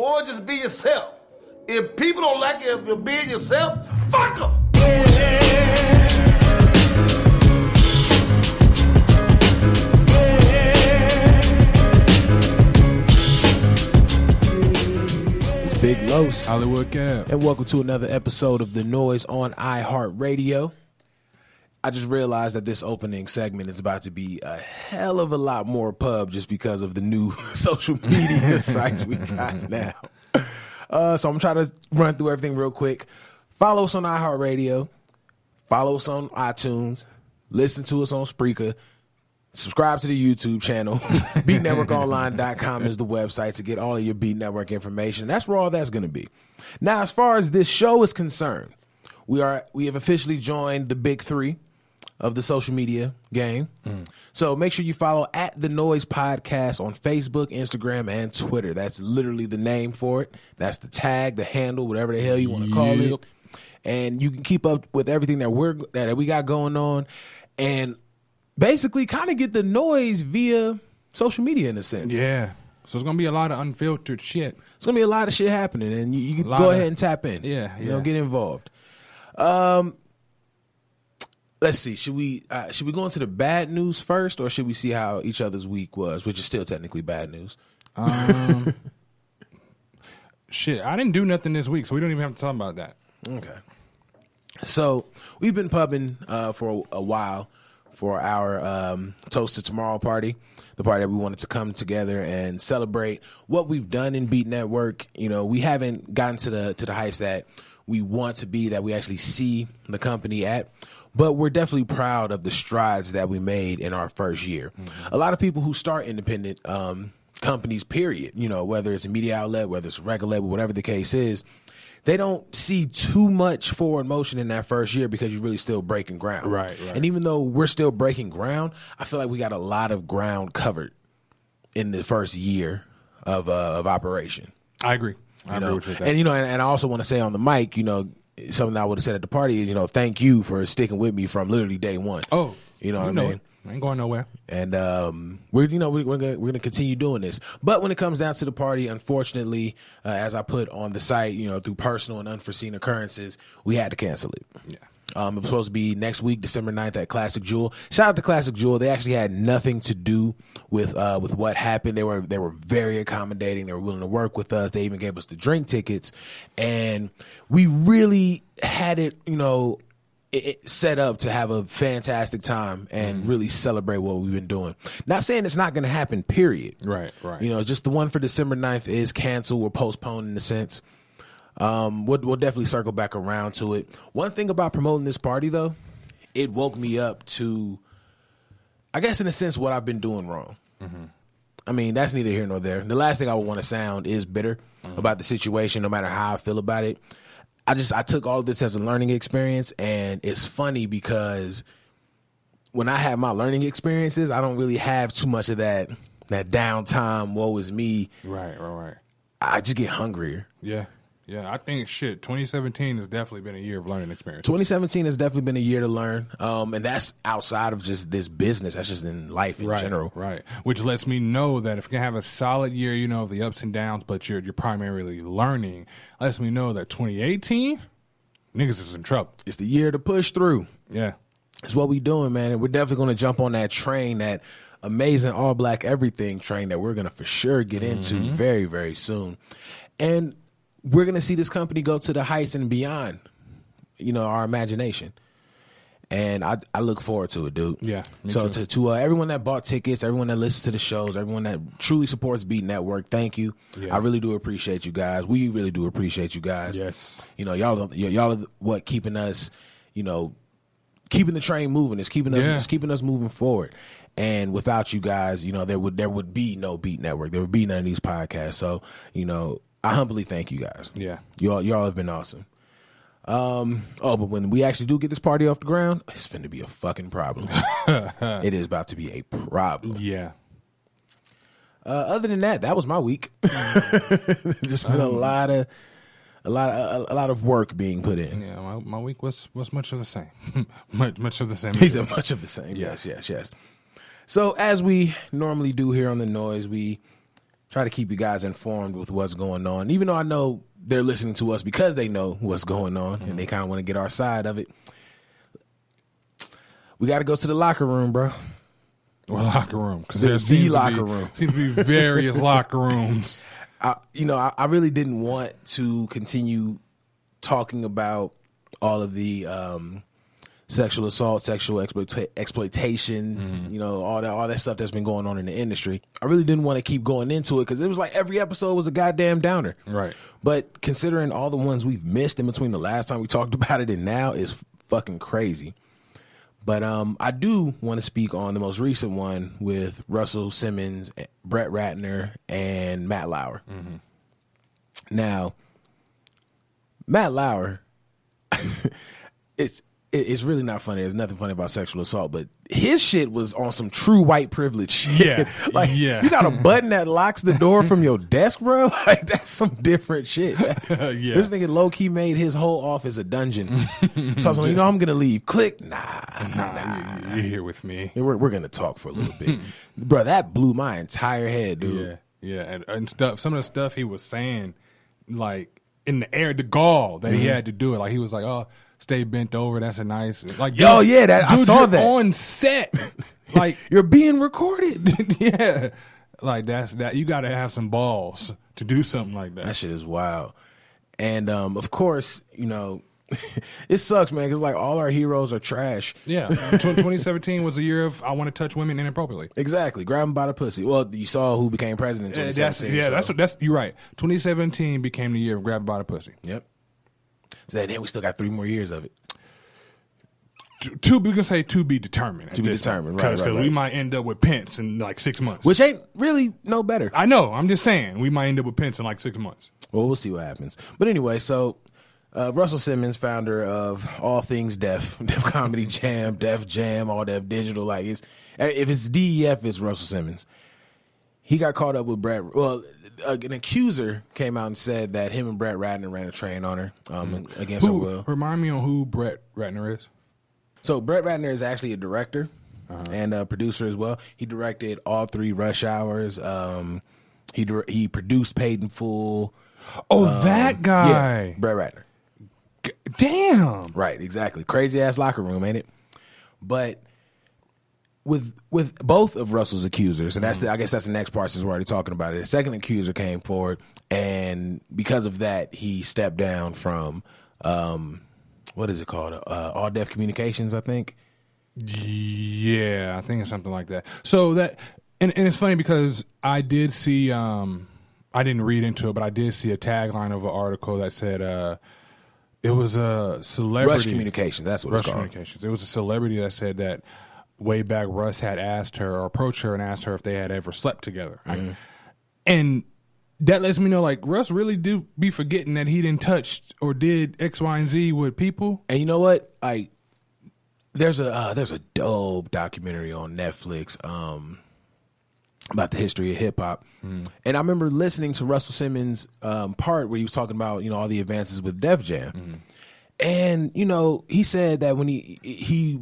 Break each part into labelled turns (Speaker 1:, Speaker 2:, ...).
Speaker 1: boy, just be yourself. If people don't like it if you're being yourself, fuck them.
Speaker 2: It's Big Los,
Speaker 3: Hollywood Kev,
Speaker 2: and welcome to another episode of The Noize on iHeartRadio. I just realized that this opening segment is about to be a hell of a lot more pub just because of the new social media sites we got now. So I'm trying to run through everything real quick. Follow us on iHeartRadio. Follow us on iTunes. Listen to us on Spreaker. Subscribe to the YouTube channel. BeatNetworkOnline.com is the website to get all of your Beat Network information. That's where all that's going to be. Now, as far as this show is concerned, we have officially joined the big three of the social media game. So make sure you follow at The Noize Podcast on Facebook, Instagram, and Twitter. That's literally the name for it. That's the tag, the handle, whatever the hell you want to call it. And you can keep up with everything that we got going on, and basically kind of get the noise via social media in a sense.
Speaker 3: Yeah. So it's gonna be a lot of unfiltered shit.
Speaker 2: It's gonna be a lot of shit happening, and you can go ahead and tap in.
Speaker 3: Yeah,
Speaker 2: get involved. Let's see. Should we go into the bad news first, or should we see how each other's week was, which is still technically bad news?
Speaker 3: Shit, I didn't do nothing this week, so we don't even have to talk about that.
Speaker 2: Okay. So we've been pubbing for a while for our Toast to Tomorrow party, the party that we wanted to come together and celebrate what we've done in Beat Network. You know, we haven't gotten to the heights that we want to be, that we actually see the company at. But we're definitely proud of the strides that we made in our first year. A lot of people who start independent companies, period, you know, whether it's a media outlet, whether it's a record label, whatever the case is, they don't see too much forward motion in that first year because you're really still breaking ground.
Speaker 3: Right.
Speaker 2: And even though we're still breaking ground, I feel like we got a lot of ground covered in the first year of operation.
Speaker 3: I agree. I agree with you with that.
Speaker 2: And, you know, and I also want to say on the mic, you know, something I would have said at the party is, you know, thank you for sticking with me from literally day one.
Speaker 3: Oh,
Speaker 2: you know what I mean?
Speaker 3: I ain't going nowhere.
Speaker 2: And we're gonna continue doing this. But when it comes down to the party, unfortunately, as I put on the site, you know, through personal and unforeseen occurrences, we had to cancel it.
Speaker 3: Yeah.
Speaker 2: It was supposed to be next week, December 9th at Classic Jewel. Shout out to Classic Jewel. They actually had nothing to do with what happened. They were very accommodating. They were willing to work with us. They even gave us the drink tickets, and we really had it, you know, it set up to have a fantastic time and really celebrate what we've been doing. Not saying it's not going to happen, period.
Speaker 3: Right.
Speaker 2: You know, just the one for December 9th is canceled. We're postponed in a sense. We'll definitely circle back around to it. One thing about promoting this party, though, it woke me up to, I guess in a sense, what I've been doing wrong. I mean, that's neither here nor there. The last thing I would want to sound is bitter about the situation, no matter how I feel about it. I took all of this as a learning experience, and it's funny because when I have my learning experiences, I don't really have too much of that downtime, woe is me.
Speaker 3: Right.
Speaker 2: I just get hungrier.
Speaker 3: Yeah. I think 2017 has definitely been a year of learning experience.
Speaker 2: 2017 has definitely been a year to learn, and that's outside of just this business. That's just in life in general.
Speaker 3: Right. Which lets me know that if you can have a solid year, you know, of the ups and downs, but you're primarily learning, lets me know that 2018, niggas is in trouble.
Speaker 2: It's the year to push through.
Speaker 3: Yeah.
Speaker 2: It's what we doing, man, and we're definitely going to jump on that train, that amazing all black everything train that we're going to for sure get into very, very soon. And we're going to see this company go to the heights and beyond, you know, our imagination. And I look forward to it, dude.
Speaker 3: Yeah.
Speaker 2: So
Speaker 3: too.
Speaker 2: to everyone that bought tickets, everyone that listens to the shows, everyone that truly supports Beat Network, thank you.
Speaker 3: Yeah.
Speaker 2: I really do appreciate you guys. We really do appreciate you guys.
Speaker 3: Yes.
Speaker 2: You know, y'all are what keeping us, you know, keeping the train moving. It's keeping us moving forward. And without you guys, you know, there would be no Beat Network. There would be none of these podcasts. So, you know, I humbly thank you guys.
Speaker 3: Yeah.
Speaker 2: Y'all have been awesome. But when we actually do get this party off the ground, it's finna be a fucking problem. It is about to be a problem.
Speaker 3: Yeah.
Speaker 2: Other than that was my week. Just been a lot of work being put in.
Speaker 3: Yeah, my week was much of the same. much of the same.
Speaker 2: He said much of the same.
Speaker 3: Yeah.
Speaker 2: Yes. So as we normally do here on The Noize, we try to keep you guys informed with what's going on. Even though I know they're listening to us because they know what's going on and they kind of want to get our side of it. We got to go to the locker room, bro.
Speaker 3: Well, locker room. Because
Speaker 2: the locker room.
Speaker 3: Seems to be various locker rooms.
Speaker 2: I really didn't want to continue talking about all of the sexual assault, sexual exploitation, all that stuff that's been going on in the industry. I really didn't want to keep going into it because it was like every episode was a goddamn downer.
Speaker 3: Right.
Speaker 2: But considering all the ones we've missed in between the last time we talked about it and now is fucking crazy. But I do want to speak on the most recent one with Russell Simmons, Brett Ratner, and Matt Lauer. Mm-hmm. Now, Matt Lauer, it's really not funny. There's nothing funny about sexual assault, but his shit was on some true white privilege shit.
Speaker 3: Yeah.
Speaker 2: You got a button that locks the door from your desk, bro? Like, that's some different shit. This nigga low-key made his whole office a dungeon. So I'm going to leave. Click. Nah.
Speaker 3: You're here with me.
Speaker 2: We're going to talk for a little bit. Bro, that blew my entire head, dude.
Speaker 3: Yeah. And stuff. Some of the stuff he was saying, like, in the air, the gall that he had to do it. Like, he was like, oh, stay bent over. That's a nice, like,
Speaker 2: yo, yeah, that I saw that
Speaker 3: on set. Like,
Speaker 2: you're being recorded.
Speaker 3: Yeah, like that. You got to have some balls to do something like that.
Speaker 2: That shit is wild. And of course, it sucks, man. Because like all our heroes are trash.
Speaker 3: Yeah, 2017 was the year of I want to touch women inappropriately.
Speaker 2: Exactly, grab them by the pussy. Well, you saw who became president in 2017.
Speaker 3: That's you're right. 2017 became the year of grab by the pussy.
Speaker 2: Yep. So then we still got 3 more years of it.
Speaker 3: We can say to be determined.
Speaker 2: To be determined, right.
Speaker 3: Because we might end up with Pence in like 6 months.
Speaker 2: Which ain't really no better.
Speaker 3: I know. I'm just saying. We might end up with Pence in like 6 months.
Speaker 2: Well, we'll see what happens. But anyway, so Russell Simmons, founder of all things Def Comedy Jam, Def Jam, all Def Digital. Like, if it's DEF, it's Russell Simmons. He got caught up with Brett. Well, an accuser came out and said that him and Brett Ratner ran a train on her against her will. Remind
Speaker 3: me on who Brett Ratner is.
Speaker 2: So Brett Ratner is actually a director and a producer as well. He directed all 3 Rush Hours. He produced Paid in Full.
Speaker 3: Oh, that guy.
Speaker 2: Yeah, Brett Ratner.
Speaker 3: Damn.
Speaker 2: Right, exactly. Crazy ass locker room, ain't it? But with both of Russell's accusers, and I guess that's the next part since we're already talking about it. The second accuser came forward, and because of that, he stepped down from what is it called? All Def Communications, I think.
Speaker 3: Yeah, I think it's something like that. So that, and it's funny because I did see, I didn't read into it, but I did see a tagline of an article that said it was a celebrity.
Speaker 2: Rush Communications, that's what it's called. Rush Communications.
Speaker 3: It was a celebrity that said that way back Russ had asked her or approached her and asked her if they had ever slept together. Mm-hmm. And that lets me know, like, Russ really do be forgetting that he didn't touch or did X, Y, and Z with people.
Speaker 2: And you know what? There's a dope documentary on Netflix about the history of hip hop, and I remember listening to Russell Simmons' part where he was talking about all the advances with Def Jam, and he said that when he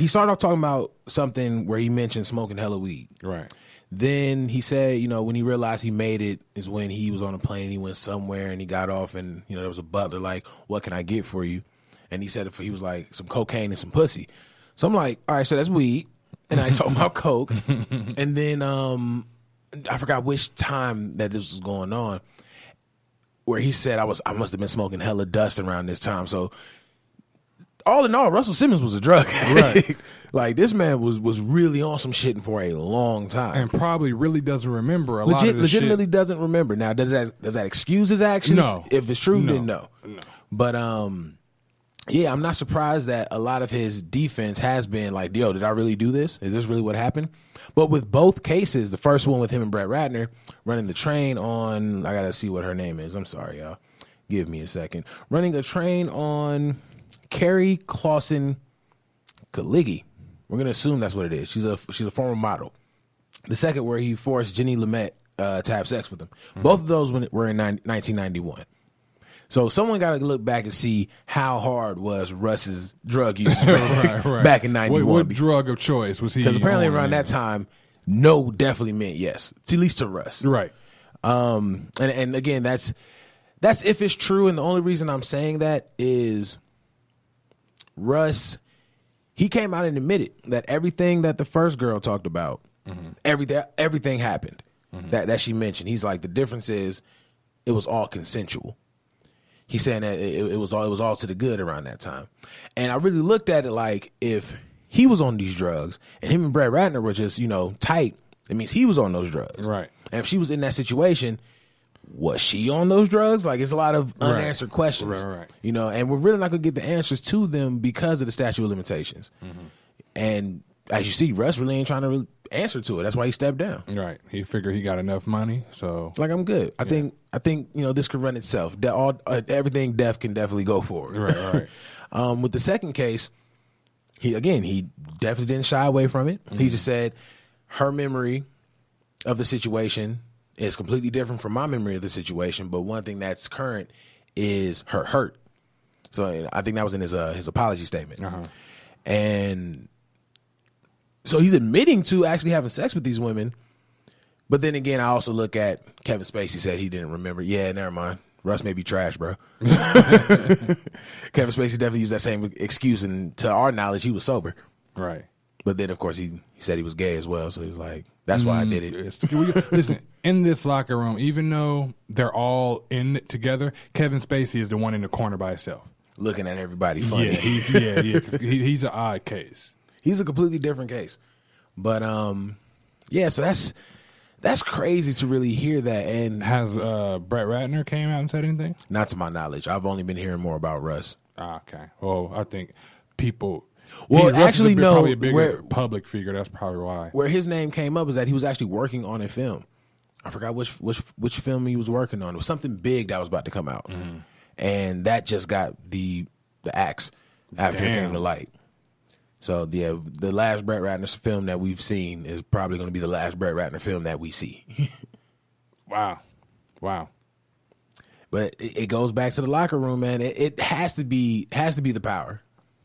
Speaker 2: started off talking about something where he mentioned smoking hella weed,
Speaker 3: right.
Speaker 2: Then he said, when he realized he made it is when he was on a plane, he went somewhere and he got off and, there was a butler like, what can I get for you? And he said, he was like, some cocaine and some pussy. So I'm like, all right, so that's weed. And I talking about coke. And then I forgot which time that this was going on where he said I must have been smoking hella dust around this time. So all in all, Russell Simmons was a drug addict. Right. Like, this man was really on some shit for a long time,
Speaker 3: and probably really doesn't remember a lot of this
Speaker 2: legitimately
Speaker 3: shit.
Speaker 2: Doesn't remember. Now, does that excuse his actions?
Speaker 3: No.
Speaker 2: If it's true, then no. But yeah, I'm not surprised that a lot of his defense has been like, yo, did I really do this? Is this really what happened? But with both cases, the first one with him and Brett Ratner running the train on, I gotta see what her name is. I'm sorry, y'all. Give me a second. Running a train on Carrie Clausen Galigi. We're gonna assume that's what it is. She's a former model. The second where he forced Jenny Lamette to have sex with him. Mm-hmm. Both of those were in 1991. So someone got to look back and see how hard was Russ's drug use right. back in 91.
Speaker 3: What drug of choice was he?
Speaker 2: Because apparently around that time, no definitely meant yes. At least to Russ.
Speaker 3: Right.
Speaker 2: And again, that's if it's true. And the only reason I'm saying that is Russ, he came out and admitted that everything that the first girl talked about, everything happened that she mentioned. He's like, the difference is it was all consensual. He's saying that it was all to the good around that time. And I really looked at it like, if he was on these drugs and him and Brett Ratner were just, tight, it means he was on those drugs.
Speaker 3: Right.
Speaker 2: And if she was in that situation, was she on those drugs? Like, it's a lot of unanswered questions.
Speaker 3: Right.
Speaker 2: And we're really not going to get the answers to them because of the statute of limitations. And as you see, Russ really ain't trying to really answer to it. That's why he stepped down.
Speaker 3: Right. He figured he got enough money, so
Speaker 2: like, I'm good. I think this could run itself. Everything Def can definitely go forward.
Speaker 3: Right.
Speaker 2: With the second case, he definitely didn't shy away from it. He just said her memory of the situation is completely different from my memory of the situation, but one thing that's current is her hurt. So I think that was in his apology statement. And so he's admitting to actually having sex with these women. But then again, I also look at Kevin Spacey said he didn't remember. Yeah, never mind. Russ may be trash, bro. Kevin Spacey definitely used that same excuse, and to our knowledge, he was sober.
Speaker 3: Right.
Speaker 2: But then, of course, he said he was gay as well. So he was like, that's why I did it.
Speaker 3: Listen, in this locker room, even though they're all in it together, Kevin Spacey is the one in the corner by himself.
Speaker 2: Looking at everybody funny.
Speaker 3: Yeah, he's an odd case.
Speaker 2: He's a completely different case. But, so that's crazy to really hear that. And
Speaker 3: has Brett Ratner came out and said anything?
Speaker 2: Not to my knowledge. I've only been hearing more about Russ.
Speaker 3: Okay. Well, I think people...
Speaker 2: Well, actually, no.
Speaker 3: Probably a bigger public figure. That's probably why.
Speaker 2: Where his name came up is that he was actually working on a film. I forgot which film he was working on. It was something big that was about to come out, and that just got the axe after it came to light. So the last Brett Ratner film that we've seen is probably going to be the last Brett Ratner film that we see.
Speaker 3: Wow.
Speaker 2: But it goes back to the locker room, man. It has to be the power.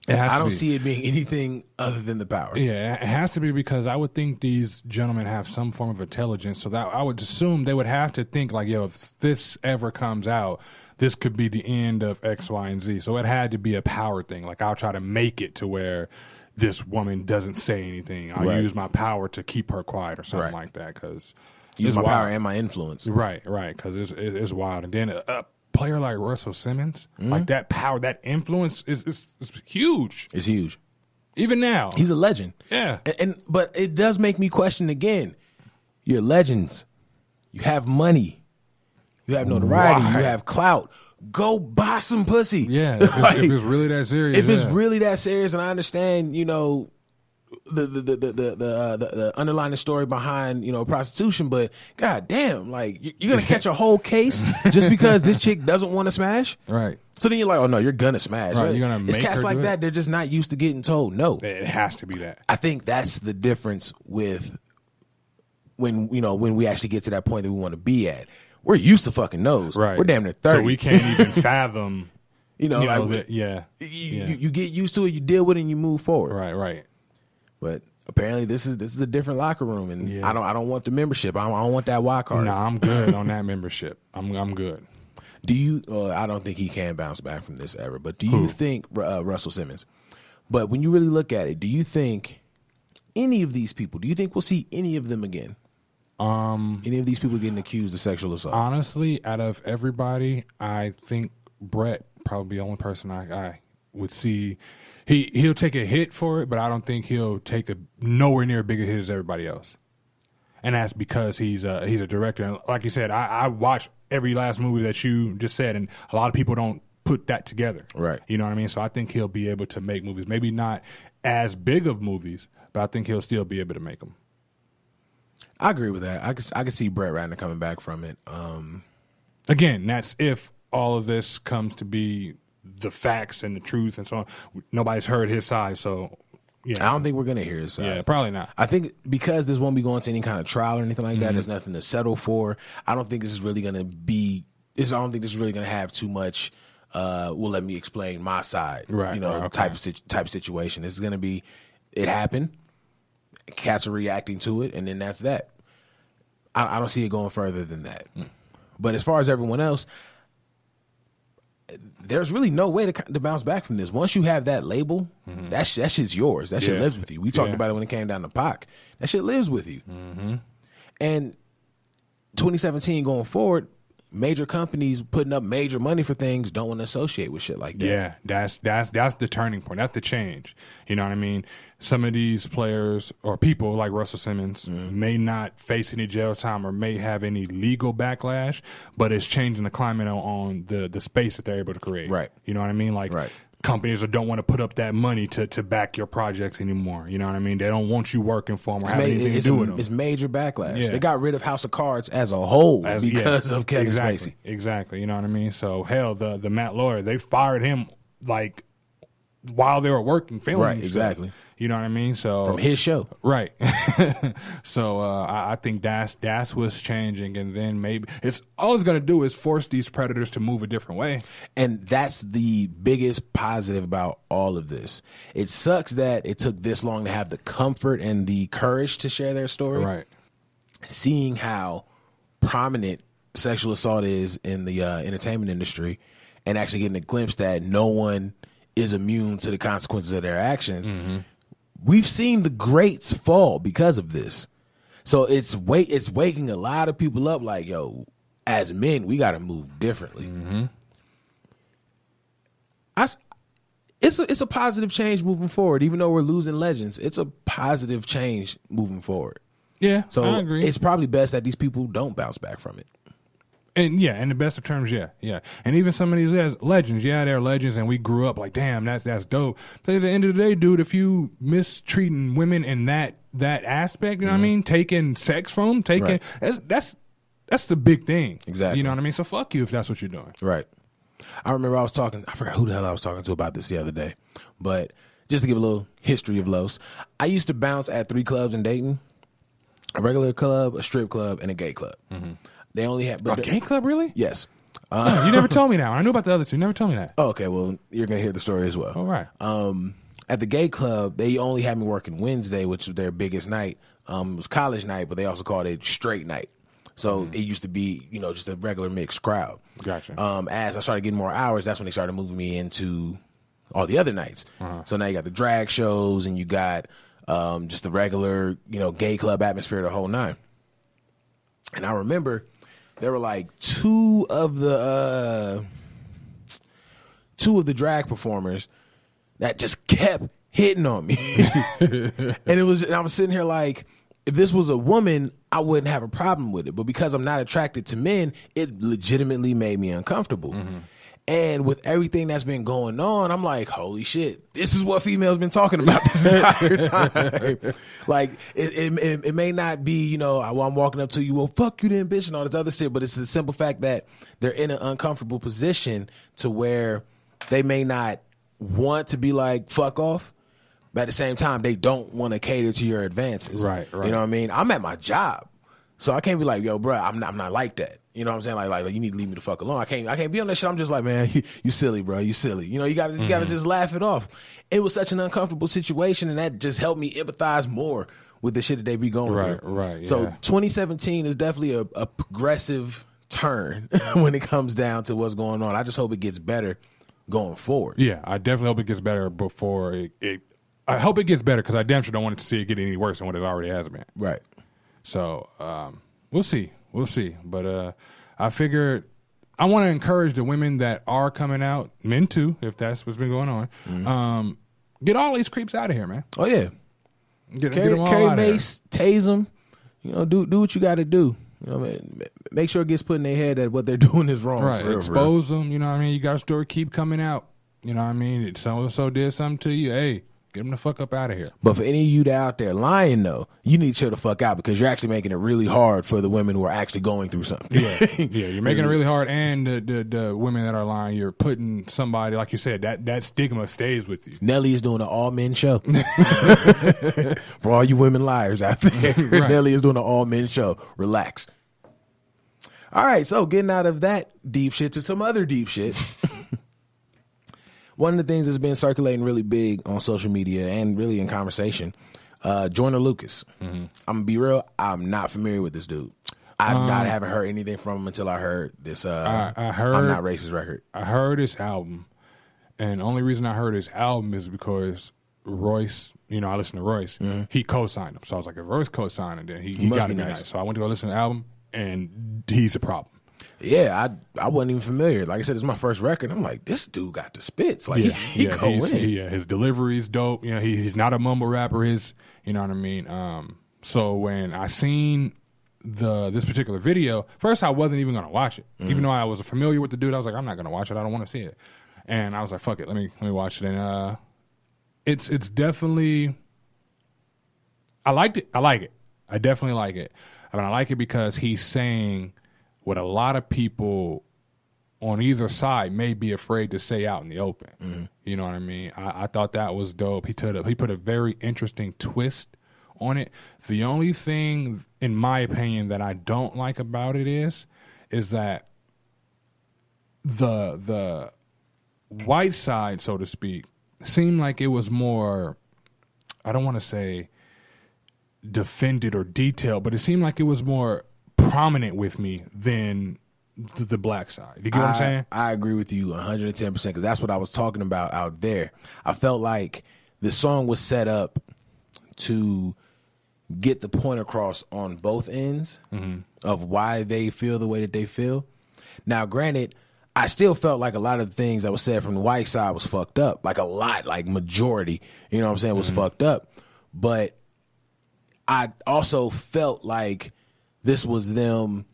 Speaker 2: I don't see it being anything other than the power.
Speaker 3: Yeah, it has to be, because I would think these gentlemen have some form of intelligence. So that I would assume they would have to think like, if this ever comes out, this could be the end of X, Y, and Z. So it had to be a power thing. Like, I'll try to make it to where this woman doesn't say anything. I'll use my power to keep her quiet or something like that. Because
Speaker 2: use my power and my influence.
Speaker 3: Right. Because it's wild. And then player like Russell Simmons, like that power, that influence is huge.
Speaker 2: It's huge.
Speaker 3: Even now.
Speaker 2: He's a legend.
Speaker 3: Yeah.
Speaker 2: But it does make me question again. You're legends. You have money. You have notoriety. You have clout. Go buy some pussy.
Speaker 3: Yeah. If it's really that serious.
Speaker 2: If it's really that serious, and I understand, the underlying story behind prostitution, but god damn, like you're gonna catch a whole case just because this chick doesn't want to smash,
Speaker 3: right?
Speaker 2: So then you're like, oh no, you're gonna smash, right?
Speaker 3: You're gonna make
Speaker 2: it's cats like that. They're just not used to getting told no.
Speaker 3: It has to be that.
Speaker 2: I think that's the difference with when we actually get to that point that we want to be at. We're used to fucking no's,
Speaker 3: right?
Speaker 2: We're damn near 30,
Speaker 3: so we can't even fathom. You get
Speaker 2: used to it, you deal with it, and you move forward,
Speaker 3: right.
Speaker 2: But apparently, this is a different locker room, and I don't want the membership. I don't want that wild card.
Speaker 3: No, I'm good on that membership. I'm good.
Speaker 2: Do you? I don't think he can bounce back from this ever. But do you think Russell Simmons? But when you really look at it, do you think any of these people? Do you think we'll see any of them again? Any of these people getting accused of sexual assault?
Speaker 3: Honestly, out of everybody, I think Brett probably the only person I would see. He'll take a hit for it, but I don't think he'll take a nowhere near a bigger hit as everybody else. And that's because he's a director. And like you said, I watch every last movie that you just said, and a lot of people don't put that together.
Speaker 2: Right.
Speaker 3: You know what I mean? So I think he'll be able to make movies. Maybe not as big of movies, but I think he'll still be able to make them.
Speaker 2: I agree with that. I could see Brett Ratner coming back from it.
Speaker 3: Again, that's if all of this comes to be the facts and the truth and so on. Nobody's heard his side, so yeah.
Speaker 2: I don't think we're gonna hear his side.
Speaker 3: Yeah, probably not.
Speaker 2: I think because this won't be going to any kind of trial or anything like that. There's nothing to settle for. I don't think this is really gonna be. I don't think this is really gonna have too much. Well, let me explain my side.
Speaker 3: Right.
Speaker 2: Type of situation. This is gonna be. It happened. Cats are reacting to it, and then that's that. I don't see it going further than that. But as far as everyone else, there's really no way to bounce back from this. Once you have that label, that shit's yours. That shit lives with you. We talked about it when it came down to Pac. That shit lives with you. And 2017 going forward, major companies putting up major money for things don't want to associate with shit like that.
Speaker 3: Yeah, that's the turning point. That's the change. You know what I mean? Some of these players or people like Russell Simmons may not face any jail time or may have any legal backlash, but it's changing the climate on the space that they're able to create.
Speaker 2: Right.
Speaker 3: You know what I mean? Like companies that don't want to put up that money to back your projects anymore. You know what I mean? They don't want you working for them or having anything to do with them.
Speaker 2: It's major backlash.
Speaker 3: Yeah.
Speaker 2: They got rid of House of Cards as a whole because of Kevin Spacey.
Speaker 3: Exactly. You know what I mean? So, hell, the Matt Lawyer, they fired him, like, while they were working, filming.
Speaker 2: Right, exactly.
Speaker 3: You know what I mean? So
Speaker 2: from his show.
Speaker 3: Right. So I think that's what's changing. And then maybe it's all it's going to do is force these predators to move a different way.
Speaker 2: And that's the biggest positive about all of this. It sucks that it took this long to have the comfort and the courage to share their story.
Speaker 3: Right.
Speaker 2: Seeing how prominent sexual assault is in the entertainment industry and actually getting a glimpse that no one is immune to the consequences of their actions. We've seen the greats fall because of this. So it's waking a lot of people up like, yo, as men, we got to move differently. It's a positive change moving forward. Even though we're losing legends, it's a positive change moving forward.
Speaker 3: Yeah,
Speaker 2: so
Speaker 3: I agree.
Speaker 2: It's probably best that these people don't bounce back from it.
Speaker 3: And yeah, in the best of terms, yeah. And even some of these legends, they're legends, and we grew up like, damn, that's dope. But at the end of the day, dude, if you mistreating women in that aspect, you know what I mean, taking sex from them, that's the big thing.
Speaker 2: Exactly.
Speaker 3: You know what I mean? So fuck you if that's what you're doing.
Speaker 2: Right. I remember I forgot who the hell I was talking to about this the other day, but just to give a little history of Los, I used to bounce at 3 clubs in Dayton: a regular club, a strip club, and a gay club. They only had
Speaker 3: a gay club, really?
Speaker 2: Yes.
Speaker 3: You never told me that. I knew about the other two. You never told me that.
Speaker 2: Oh, okay. Well, you're gonna hear the story as well.
Speaker 3: All right.
Speaker 2: At the gay club, they only had me working Wednesday, which was their biggest night. It was college night, but they also called it straight night. So it used to be, just a regular mixed crowd.
Speaker 3: Gotcha.
Speaker 2: As I started getting more hours, that's when they started moving me into all the other nights. So now you got the drag shows and you got just the regular, gay club atmosphere, the whole nine. And I remember there were like two of the drag performers that just kept hitting on me. And I was sitting here like, if this was a woman, I wouldn't have a problem with it. But because I'm not attracted to men, it legitimately made me uncomfortable. And with everything that's been going on, I'm like, holy shit, this is what females been talking about this entire time. Like, it may not be, I'm walking up to you, well, fuck you then, bitch, and all this other shit, but it's the simple fact that they're in an uncomfortable position to where they may not want to be like, fuck off, but at the same time, they don't want to cater to your advances.
Speaker 3: Right.
Speaker 2: You know what I mean? I'm at my job, so I can't be like, yo, bro, I'm not like that. You know what I'm saying? Like you need to leave me the fuck alone. I can't be on that shit. I'm just like, man, you silly, bro. You silly. You gotta just laugh it off. It was such an uncomfortable situation, and that just helped me empathize more with the shit that they be going through.
Speaker 3: Right.
Speaker 2: So 2017 is definitely a progressive turn when it comes down to what's going on. I just hope it gets better going forward.
Speaker 3: Yeah, I definitely hope it gets better before it. I hope it gets better because I damn sure don't want to see it get any worse than what it already has been.
Speaker 2: Right.
Speaker 3: So we'll see. But I figured I want to encourage the women that are coming out, men too, if that's what's been going on. Get all these creeps out of here, man.
Speaker 2: Oh yeah.
Speaker 3: Get them all
Speaker 2: carry
Speaker 3: out
Speaker 2: mace,
Speaker 3: of here.
Speaker 2: tase them. Do what you got to do. Make sure it gets put in their head that what they're doing is wrong.
Speaker 3: Right. Expose them. You know what I mean? You got a story keep coming out. You know what I mean? So did something to you. Hey, get them the fuck up out of here.
Speaker 2: But for any of you that out there lying, though, you need to chill the fuck out because you're actually making it really hard for the women who are actually going through something.
Speaker 3: Yeah, you're making it really hard, and the women that are lying, you're putting somebody, like you said, that stigma stays with you.
Speaker 2: Nelly is doing an all-men show. For all you women liars out there, right. Nelly is doing an all-men show. Relax. All right, so getting out of that deep shit to some other deep shit. One of the things that's been circulating really big on social media and really in conversation, Joyner Lucas. I'm going to be real, I'm not familiar with this dude. I haven't heard anything from him until I heard this.
Speaker 3: I heard
Speaker 2: I'm Not Racist record.
Speaker 3: I heard his album, and the only reason I heard his album is because Royce. I listened to Royce. Mm-hmm. He co-signed him, so I was like, if Royce co-signed him, then he got to be nice. So I went to go listen to the album, and he's a problem.
Speaker 2: Yeah, I wasn't even familiar. Like I said, it's my first record. I'm like, this dude got the spits. Like he go in.
Speaker 3: His delivery's dope. He's not a mumble rapper. You know what I mean. So when I seen this particular video, first I wasn't even gonna watch it, even though I was familiar with the dude. I was like, I'm not gonna watch it. I don't want to see it. And I was like, fuck it, let me watch it. And it's definitely, I liked it. I like it. I definitely like it. I mean, I like it because he's saying what a lot of people on either side may be afraid to say out in the open. Mm-hmm. You know what I mean? I thought that was dope. He put a very interesting twist on it. The only thing, in my opinion, that I don't like about it is that the white side, so to speak, seemed like it was more, I don't want to say defended or detailed, but it seemed like it was more prominent with me than the black side. You get what I'm saying?
Speaker 2: I agree with you 110% because that's what I was talking about out there. I felt like the song was set up to get the point across on both ends of why they feel the way that they feel. Now, granted, I still felt like a lot of the things that was said from the white side was fucked up. Like a lot, like majority, you know what I'm saying, was fucked up. But I also felt like this was them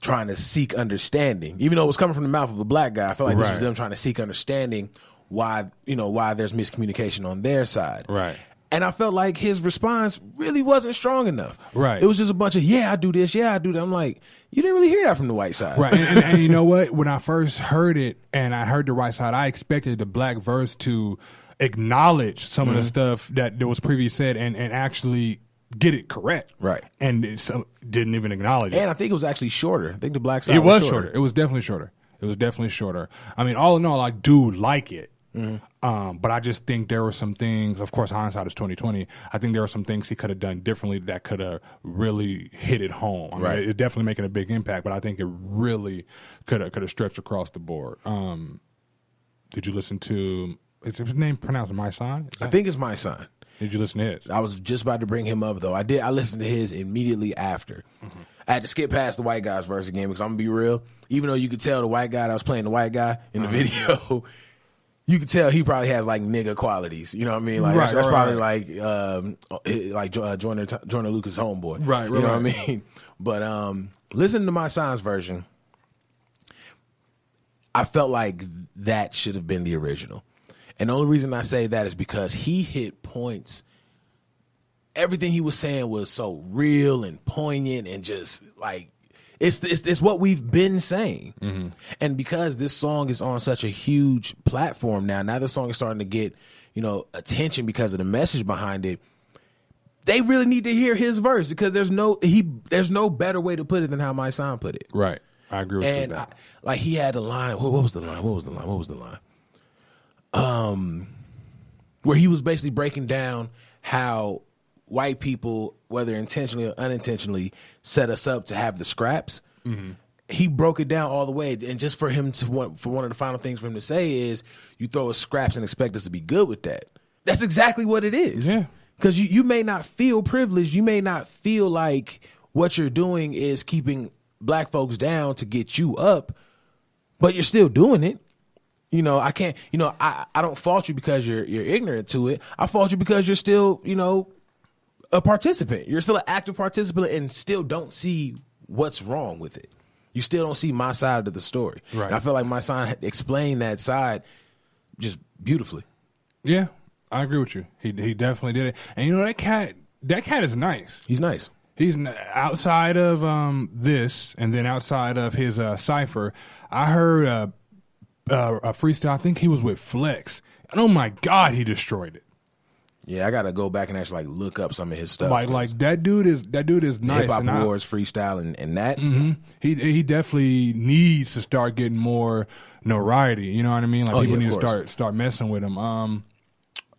Speaker 2: trying to seek understanding. Even though it was coming from the mouth of a black guy, I felt like this was them trying to seek understanding why there's miscommunication on their side.
Speaker 3: Right.
Speaker 2: And I felt like his response really wasn't strong enough.
Speaker 3: Right.
Speaker 2: It was just a bunch of, I do this, I do that. I'm like, you didn't really hear that from the white side.
Speaker 3: Right. And you know what? When I first heard it and I heard the white side, I expected the black verse to acknowledge some of the stuff that was previously said and actually get it correct.
Speaker 2: Right.
Speaker 3: And it didn't even acknowledge it.
Speaker 2: And I think it was actually shorter. I think the black side
Speaker 3: was shorter. It was definitely shorter. I mean, all in all, I do like it. But I just think there were some things, of course, hindsight is 2020. I think there were some things he could have done differently that could have really hit it home. I mean, it's definitely making a big impact, but I think it really could have stretched across the board. Did you listen to, is his name pronounced My Son?
Speaker 2: I think it's My Son.
Speaker 3: Did you listen to his?
Speaker 2: I was just about to bring him up, though. I listened to his immediately after. I had to skip past the white guy's verse again because I'm going to be real. Even though you could tell the white guy that was playing the white guy in the video, you could tell he probably has like nigga qualities. You know what I mean? Like that's probably like Joyner Lucas' homeboy.
Speaker 3: Right.
Speaker 2: You know what I mean? But listen to My Son's version. I felt like that should have been the original. And the only reason I say that is because he hit points. Everything he was saying was so real and poignant and just like it's what we've been saying. And because this song is on such a huge platform now the song is starting to get, attention because of the message behind it. They really need to hear his verse because there's no better way to put it than how My Son put it.
Speaker 3: Right. I agree with you.
Speaker 2: And like he had a line. What was the line? Where he was basically breaking down how white people, whether intentionally or unintentionally, set us up to have the scraps. He broke it down all the way, and just for him for one of the final things for him to say is, "You throw us scraps and expect us to be good with that." That's exactly what it is.
Speaker 3: Yeah,
Speaker 2: because you may not feel privileged, you may not feel like what you're doing is keeping black folks down to get you up, but you're still doing it. I can't. I don't fault you because you're ignorant to it. I fault you because you're still, a participant. You're still an active participant and still don't see what's wrong with it. You still don't see my side of the story.
Speaker 3: Right.
Speaker 2: And I feel like My Son explained that side just beautifully.
Speaker 3: Yeah, I agree with you. He definitely did it. And that cat is nice.
Speaker 2: He's nice.
Speaker 3: He's outside of this, and then outside of his cipher. I heard a freestyle. I think he was with Flex, and oh my God, he destroyed it.
Speaker 2: Yeah, I gotta go back and actually look up some of his stuff.
Speaker 3: Like that dude is nice.
Speaker 2: Hip Hop Awards freestyle and that.
Speaker 3: He definitely needs to start getting more notoriety. You know what I mean? Like people need to start messing with him.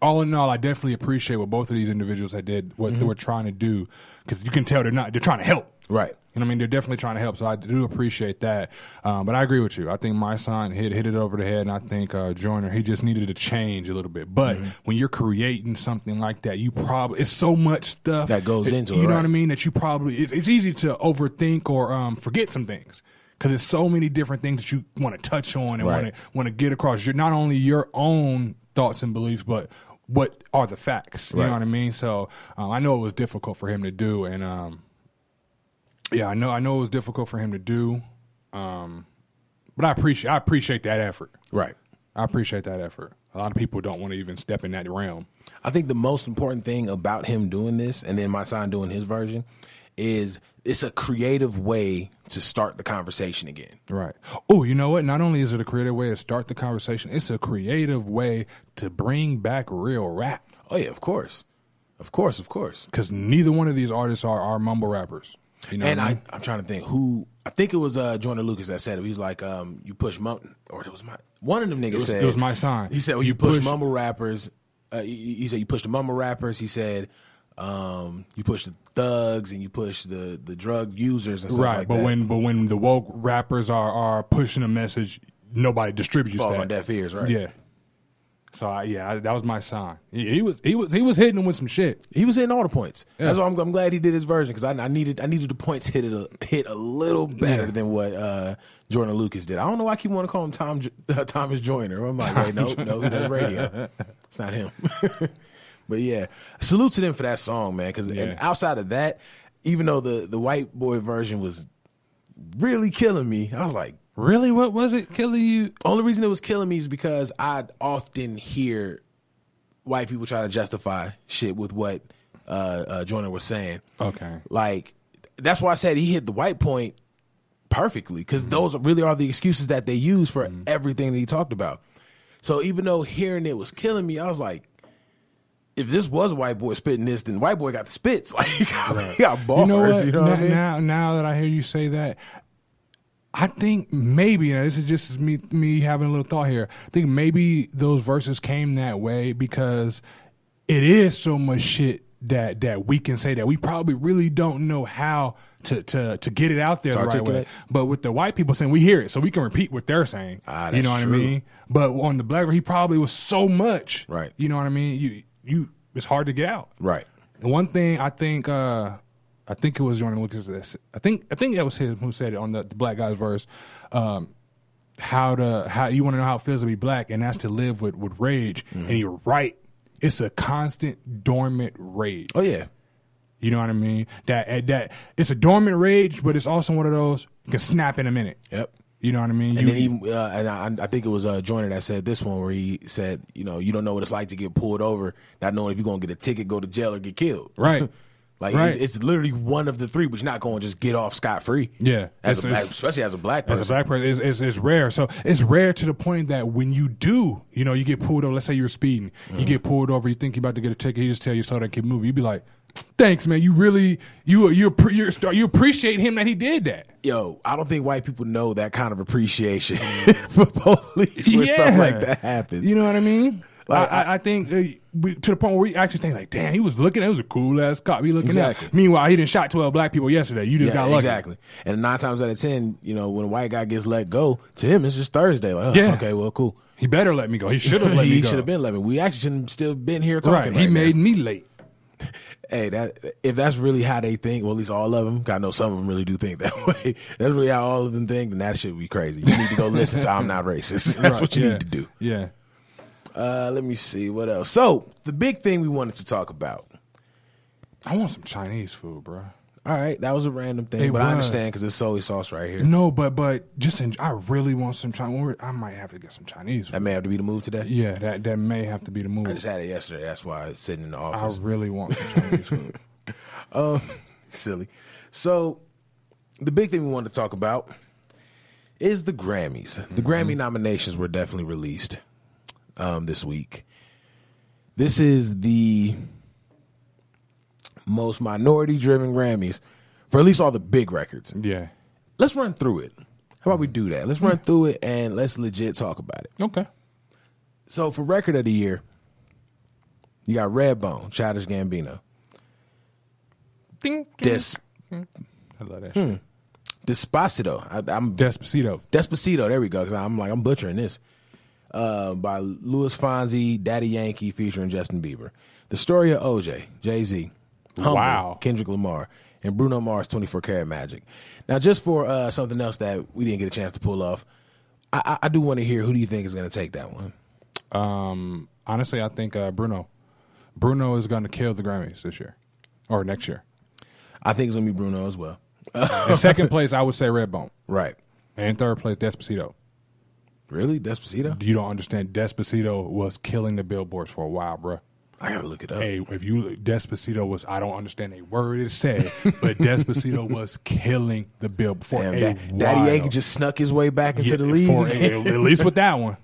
Speaker 3: all in all, I definitely appreciate what both of these individuals had did, what they were trying to do, because you can tell they're trying to help.
Speaker 2: Right.
Speaker 3: You know what I mean? They're definitely trying to help, so I do appreciate that. But I agree with you. I think my son hit it over the head, and I think Joyner, he just needed to change a little bit. But when you're creating something like that, you probably, it's so much stuff
Speaker 2: that goes into it.
Speaker 3: You know
Speaker 2: right.
Speaker 3: what I mean? That you probably, it's easy to overthink or forget some things. Because there's so many different things that you want to touch on and want to get across. Not only your own thoughts and beliefs, but what are the facts. You know what I mean? So I know it was difficult for him to do, and yeah, I know it was difficult for him to do, but I appreciate that effort.
Speaker 2: Right.
Speaker 3: I appreciate that effort. A lot of people don't want to even step in that realm.
Speaker 2: I think the most important thing about him doing this, and then my son doing his version, is it's a creative way to start the conversation again.
Speaker 3: Right. Oh, you know what? Not only is it a creative way to start the conversation, it's a creative way to bring back real rap.
Speaker 2: Oh yeah, of course. Of course.
Speaker 3: Because neither one of these artists are mumble rappers. You know,
Speaker 2: and I'm trying to think who. I think it was Joyner Lucas that said it. He was like, "You push or it was one of them niggas said
Speaker 3: it was my sign."
Speaker 2: He said, "Well, you push mumble rappers." He said, "You push the mumble rappers." He said, "You push the thugs and you push the drug users and stuff like that."
Speaker 3: Right, but when the woke rappers are pushing a message, nobody distributes
Speaker 2: Falls
Speaker 3: that.
Speaker 2: on deaf ears, right?
Speaker 3: Yeah. So that was my sign. He was hitting them with some shit.
Speaker 2: He was hitting all the points.
Speaker 3: Yeah.
Speaker 2: That's why I'm glad he did his version, because I needed the points hit a little better than what Joyner Lucas did. I don't know why I keep wanting to call him Thomas Joyner. I'm like, wait, no, he does radio. It's not him. But yeah, salute to them for that song, man. Because and outside of that, even though the white boy version was really killing me, I was like,
Speaker 3: really? What was it killing you?
Speaker 2: Only reason it was killing me is because I often hear white people try to justify shit with what Joyner was saying.
Speaker 3: Okay.
Speaker 2: Like, that's why I said he hit the white point perfectly, because those really are the excuses that they use for everything that he talked about. So even though hearing it was killing me, I was like, if this was a white boy spitting this, then white boy got the spits. Like, he got bars.
Speaker 3: You know what?
Speaker 2: You know what I mean?
Speaker 3: Now that I hear you say that, I think maybe, this is just me having a little thought here, I think maybe those verses came that way because it is so much shit that we can say that we probably really don't know how to get it out there the right way. But with the white people saying, we hear it, so we can repeat what they're saying. You know what I mean? But on the black, he probably was so much. Right. You know what I mean? You it's hard to get out. Right. The one thing I think it was Joyner Lucas. I think that was him who said it on the black guy's verse. How you want to know how it feels to be black, and that's to live with rage. And you're right. It's a constant dormant rage. Oh yeah. You know what I mean? That it's a dormant rage, but it's also one of those you can snap in a minute. Yep. You know what I mean?
Speaker 2: And then even I think it was Joyner that said this one, where he said, you don't know what it's like to get pulled over, not knowing if you're gonna get a ticket, go to jail, or get killed. Right. Like, it's literally one of the three, but you're not going to just get off scot-free. Yeah. Especially as a black person.
Speaker 3: As a black person, it's rare. So it's rare to the point that when you do, you get pulled over, let's say you're speeding, you get pulled over, you think you're about to get a ticket, he just tell you so that keep moving. You'd be like, thanks, man. You really, you appreciate him that he did that.
Speaker 2: Yo, I don't think white people know that kind of appreciation for police when stuff like that happens.
Speaker 3: You know what I mean? Like, I think to the point where we actually think like, damn, he was looking. It was a cool ass cop. He looking at. Meanwhile, he didn't shot 12 black people yesterday. You just got lucky.
Speaker 2: Exactly. And 9 times out of 10, when a white guy gets let go, to him it's just Thursday. Like, okay, well, cool.
Speaker 3: He better let me go. He should have let me go.
Speaker 2: He should have been let me. We actually shouldn't still been here talking.
Speaker 3: Right. He made me late.
Speaker 2: Hey, if that's really how they think, well, at least all of them, I know some of them really do think that way. That's really how all of them think, then that shit would be crazy. You need to go listen to I'm Not Racist. That's what you need to do. Yeah. Let me see what else. So the big thing we wanted to talk about.
Speaker 3: I want some Chinese food, bro.
Speaker 2: All right, that was a random thing, but I understand because it's soy sauce right here.
Speaker 3: No, but I really want some Chinese. I might have to get some Chinese food.
Speaker 2: That may have to be the move today.
Speaker 3: Yeah, that may have to be the move.
Speaker 2: I just had it yesterday. That's why it's sitting in the office.
Speaker 3: I really want some Chinese food.
Speaker 2: Silly. So the big thing we wanted to talk about is the Grammys. The Grammy nominations were definitely released this week. This is the most minority-driven Grammys for at least all the big records. Yeah. Let's run through it. How about we do that? Let's run through it and let's legit talk about it. Okay. So for Record of the Year, You got Redbone, Childish Gambino.
Speaker 3: Ding, ding. I love that shit.
Speaker 2: Despacito. I'm
Speaker 3: Despacito.
Speaker 2: Despacito. There we go. 'Cause I'm butchering this. By Louis Fonsi, Daddy Yankee, featuring Justin Bieber. The Story of OJ, Jay-Z, Humble,
Speaker 3: Wow.
Speaker 2: Kendrick Lamar, and Bruno Mars, 24 Karat Magic. Now, just for something else that we didn't get a chance to pull off, I do want to hear, who do you think is going to take that one?
Speaker 3: Honestly, I think Bruno. Bruno is going to kill the Grammys this year or next year.
Speaker 2: I think it's going to be Bruno as well.
Speaker 3: In second place, I would say Redbone.
Speaker 2: Right.
Speaker 3: And in third place, Despacito.
Speaker 2: Really? Despacito?
Speaker 3: You don't understand. Despacito was killing the billboards for a while, bro.
Speaker 2: I got to look it up.
Speaker 3: Hey, Despacito was, I don't understand a word it said, but Despacito was killing the bill for
Speaker 2: Damn,
Speaker 3: a while.
Speaker 2: Daddy Yankee just snuck his way back into the league.
Speaker 3: At least with that one.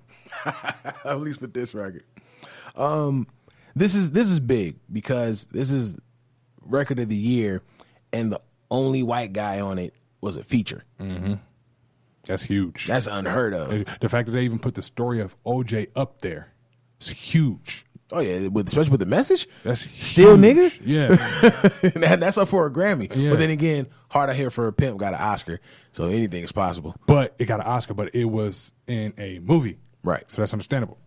Speaker 2: At least with this record. This is big because this is record of the year, and the only white guy on it was a feature.
Speaker 3: Mm-hmm. That's huge.
Speaker 2: That's unheard of.
Speaker 3: The fact that they even put the story of OJ up there is huge.
Speaker 2: Oh yeah, especially with the message.
Speaker 3: That's
Speaker 2: still
Speaker 3: huge.
Speaker 2: nigga.
Speaker 3: Yeah,
Speaker 2: that's up for a Grammy.
Speaker 3: Yeah.
Speaker 2: But then again, Hard Out Here for a Pimp got an Oscar, so anything is possible.
Speaker 3: But it got an Oscar, but it was in a movie,
Speaker 2: right?
Speaker 3: So that's understandable.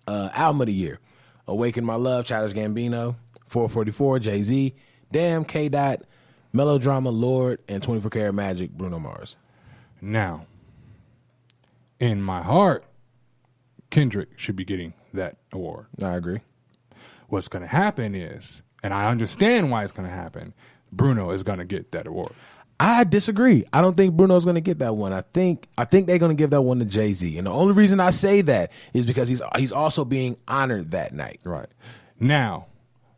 Speaker 2: Album of the year: Awaken My Love, Childish Gambino, 444, Jay-Z, Damn, K. Dot, Melodrama, Lord, and 24 Karat Magic, Bruno Mars.
Speaker 3: Now, in my heart, Kendrick should be getting that award.
Speaker 2: I agree.
Speaker 3: What's going to happen is, and I understand why it's going to happen, Bruno is going to get that award.
Speaker 2: I disagree. I don't think Bruno's going to get that one. I think they're going to give that one to Jay-Z. And the only reason I say that is because he's also being honored that night.
Speaker 3: Right. Now,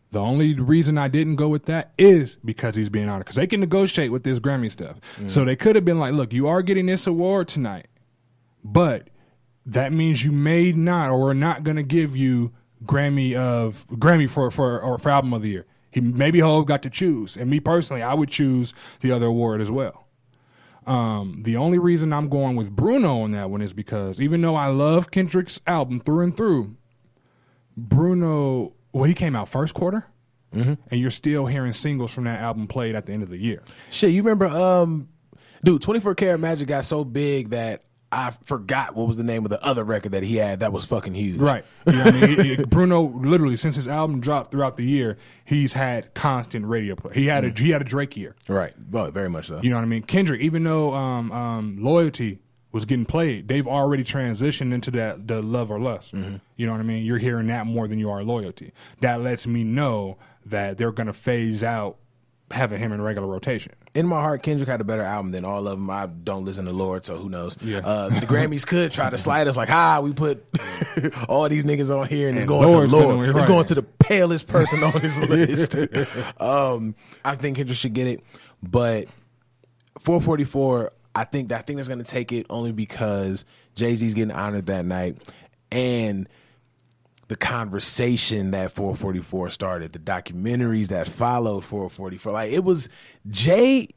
Speaker 3: the only reason I didn't go with that is because he's being honored. Because they can negotiate with this Grammy stuff. So they could have been like, look, you are getting this award tonight, but that means you may not, or we're not going to give you Grammy for album of the year. Maybe Hov got to choose. And me personally, I would choose the other award as well. The only reason I'm going with Bruno on that one is because even though I love Kendrick's album through and through, Bruno, well, he came out first quarter, and you're still hearing singles from that album played at the end of the year.
Speaker 2: Shit, you remember, dude, 24 Karat Magic got so big that I forgot what was the name of the other record that he had that was fucking huge.
Speaker 3: Right. You know what I mean? Bruno, literally, since his album dropped throughout the year, he's had constant radio play. He had a Drake year.
Speaker 2: Right. Well, very much so.
Speaker 3: You know what I mean? Kendrick, even though Loyalty was getting played, they've already transitioned into the Love or Lust. You know what I mean? You're hearing that more than you are Loyalty. That lets me know that they're going to phase out having him in regular rotation.
Speaker 2: In my heart, Kendrick had a better album than all of them. I don't listen to Lord, so who knows?
Speaker 3: Yeah.
Speaker 2: The Grammys could try to slide us like, we put all these niggas on here and it's
Speaker 3: And
Speaker 2: going
Speaker 3: Lord's
Speaker 2: to Lord.
Speaker 3: gonna-
Speaker 2: It's
Speaker 3: right.
Speaker 2: going to the palest person on his list. I think Kendrick should get it, but 444, I think that's going to take it only because Jay-Z's getting honored that night, and the conversation that 444 started, the documentaries that followed 444. Like, it was Jay,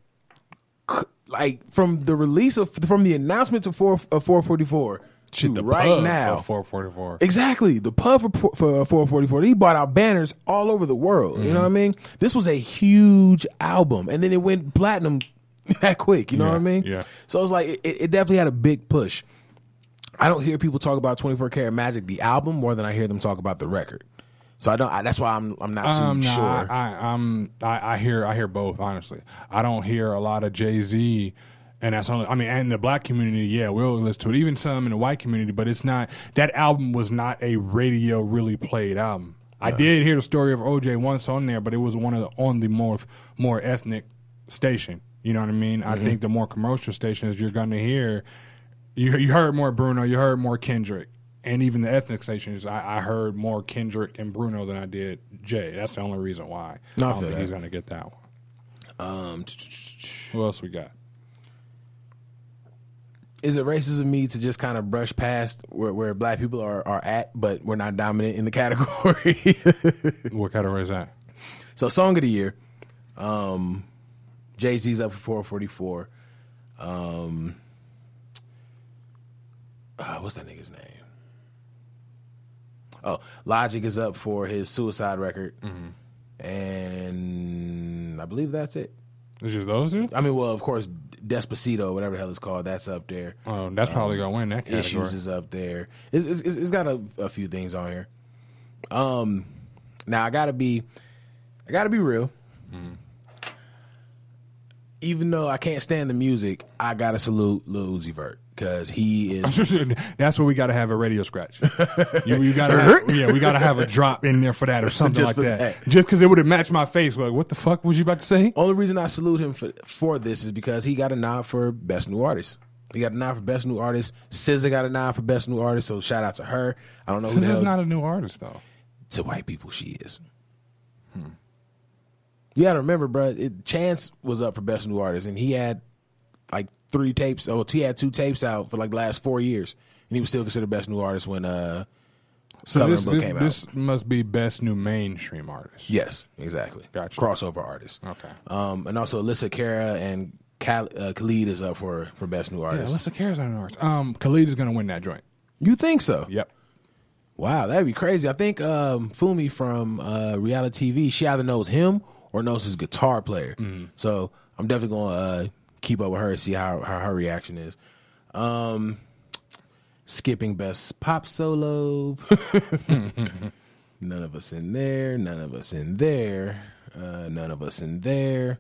Speaker 2: like, from the announcement of 444 to
Speaker 3: The
Speaker 2: right
Speaker 3: pub
Speaker 2: now.
Speaker 3: of 444.
Speaker 2: Exactly. The pub for 444. He bought out banners all over the world. You know what I mean? This was a huge album, and then it went platinum that quick. You know what I mean?
Speaker 3: Yeah.
Speaker 2: So it was like, it definitely had a big push. I don't hear people talk about 24 Karat Magic, the album, more than I hear them talk about the record. So that's why I'm not too sure.
Speaker 3: I hear both, honestly. I don't hear a lot of Jay-Z, and that's only, and in the black community, yeah, we'll listen to it. Even some in the white community, but it's not, that album was not a radio really played album. I did hear the story of OJ once on there, but it was on the more ethnic station. You know what I mean? I think the more commercial stations you're going to hear, you heard more Bruno, you heard more Kendrick, and even the ethnic stations, I heard more Kendrick and Bruno than I did Jay. That's the only reason why I don't think he's going to get that one. Who else we got?
Speaker 2: Is it racist of me to just kind of brush past where black people are at, but we're not dominant in the category?
Speaker 3: What category is that?
Speaker 2: So, Song of the Year, Jay-Z's up for 444. What's that nigga's name? Oh, Logic is up for his Suicide record, and I believe that's it.
Speaker 3: It's just those two?
Speaker 2: I mean, well, of course, Despacito, whatever the hell it's called, that's up there.
Speaker 3: Oh, that's probably gonna win that category.
Speaker 2: Issues is up there. It's got a few things on here. Now I gotta be real. Even though I can't stand the music, I gotta salute Lil Uzi Vert because he is.
Speaker 3: That's what we gotta have a radio scratch. You gotta, we gotta have a drop in there for that or something like that. Just because it would have matched my face. Like, what the fuck was you about to say?
Speaker 2: Only reason I salute him for this is because he got a nod for Best New Artist. He got a nod for Best New Artist. SZA got a nod for Best New Artist. So shout out to her. I don't know who the hell.
Speaker 3: SZA's not a new artist though.
Speaker 2: To white people, she is. You got to remember, bro. Chance was up for Best New Artist, and he had like 3 tapes. Oh, he had 2 tapes out for like the last 4 years, and he was still considered Best New Artist when Color and Book came out.
Speaker 3: This must be Best New Mainstream Artist.
Speaker 2: Yes, exactly.
Speaker 3: Gotcha.
Speaker 2: Crossover artist.
Speaker 3: Okay.
Speaker 2: And also Alyssa Cara and Khalid is up for Best New Artist.
Speaker 3: Yeah, Alyssa Cara's not an artist. Khalid is going to win that joint.
Speaker 2: You think so?
Speaker 3: Yep.
Speaker 2: Wow, that'd be crazy. I think Fumi from reality TV, she either knows him or knows his guitar player. So I'm definitely going to keep up with her and see how her reaction is. Skipping Best Pop Solo. None of us in there. None of us in there. None of us in there.